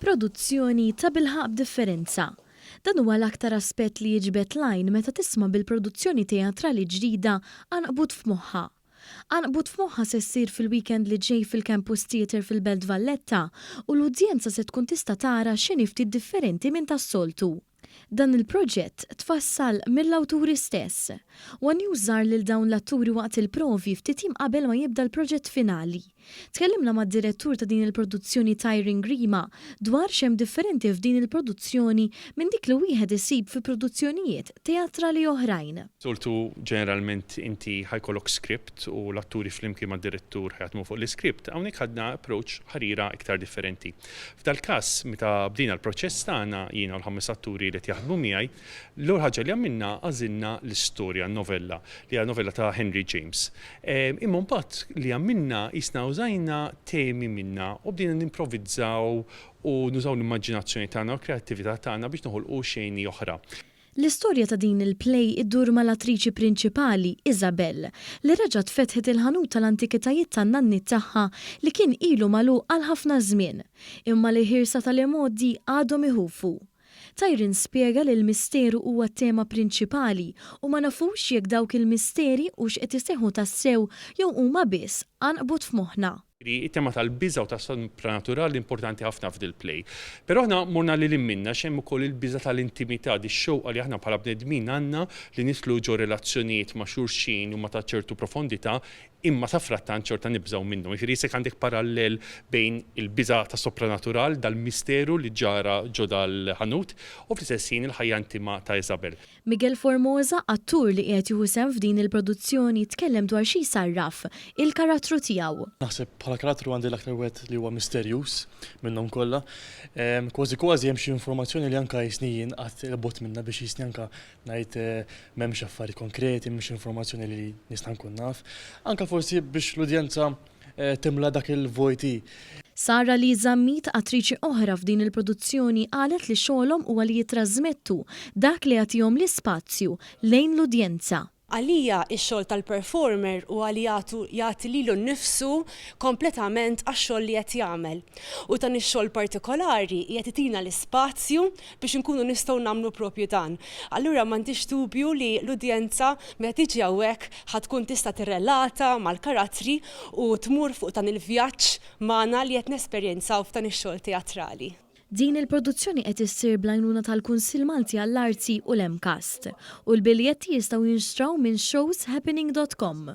Produzzjoni ta' bilħaq differenza. Dan huwa l-aktar aspett li jiġbed lajn meta tisma' bil-produzzjoni teatrali ġdida Anqbut f'moħħha. Anqbut f'moħħha se ssir fil-weekend li ġej fil-Campus Theatre fil-Belt Valletta u l-udjenza se tkun tista' tara x'inhi ftit differenti minn tas-soltu. Dan il-proġett tfassal mill-awturi stess. Wan jużar lil dawn l-atturi waqt il-provi ftit jiem qabel ma jibda l-proġett finali. Tkellimna mad-direttur ta' din il-produzzjoni Tyring Grima dwar x'hemm differenti f'din il-produzzjoni minn dik li wieħed isib fi produzzjonijiet teatrali oħrajn. Soltu ġeneralment inti ħajkollok script u l-atturi flimkien mad-direttur ħajatmu fuq l-script, hawnhekk ħadna approach ħarira iktar differenti. F'dal-każ meta bdina l-proċess tagħna jiena u l-ħames atturi li jaħdmu miegħi, l-ewwel ħaġa li għamilna għażilna l-istorja n-novella li hija novella ta' Henry James. Imma mbagħad li għamilna jisna użajna temi minna u bdina nimprovizzaw u nużaw l-immaġinazzjoni tagħna u l-kreattività tagħna biex noħolqu xejni oħra. L-istorja ta' din il-play iddur mal-attriċi prinċipali, Isabel, li reġgħet fetħet il-ħanut tal-antikitajiet tan-nanni tagħha li kien ilu magħluq għal ħafna żmien, imma li ħirsa tal-imoddi għadhom iħufu. Tyring spjega li l-misteru huwa t-tema prinċipali u ma nafux jekk dawk il-misteri u x'qed iseħħu tassew jew huma biss anqbut f'moħħna. Il-tema tal-biża u tas-sopranaturali importanti ħafna f'dil-play. Però aħna morna lil minna x'hemm ukoll il-biża tal-intimità x-xewqa li aħna bħala bnedmin għandna li nidħlu ġo relazzjonijiet ma' xulxin u ma' ta' ċertu profondità imma ta' frattant xorta nibżgħu minnhom. Jiġifieri se għandek parallel bejn il-biża ta' sopranatural dal-misteru li ġara ġo dal-ħanut u fl-istess ħin il-ħajja intima ta' Isabel. Miguel Formosa, attur li qiegħed jieħu sehem f'din il-produzzjoni, tkellem dwar xi jsarraf il-karattru tiegħu. Naħseb bħala karattru għandi l-aktar wieħed li huwa misterjus minnhom kollha. Kważi hemm xi informazzjoni li anke jisni jinqat il-bot minnha biex jisni anke ngħid m'hemmx affarijiet konkreti, m'hemmx informazzjoni li nista' nkun naf. Anke forsi biex l-udjenza timla dak il-vojti. Sara li żammit attriċi oħra f'din il-produzzjoni qalet li xogħolhom huwa li jitrażmettu dak li jagħtihom l-ispazju lejn l-udjenza. Għalija ix-xogħol tal-performer u għali jagħti lilu nnifsu kompletament għax-xogħol li qed jagħmel. U dan ix-xogħol partikolari qed itina l-ispazju biex inkunu nistgħu nagħmlu propju dan. Allura m'għandix dubju li l-udjenza meta tiġi hawnhekk ħadd tkun tista' tirrelata mal-karattri u tmur fuq dan il-vjaġġ magħna li qed nesperjenzaw f'dan ix-xogħol teatrali. Din il-produzzjoni qed issir bl-għajnuna tal-Kunsill Malti għall-Arti u l-Emcast u l-biljetti jistgħu jinxtraw minn showshappening.com.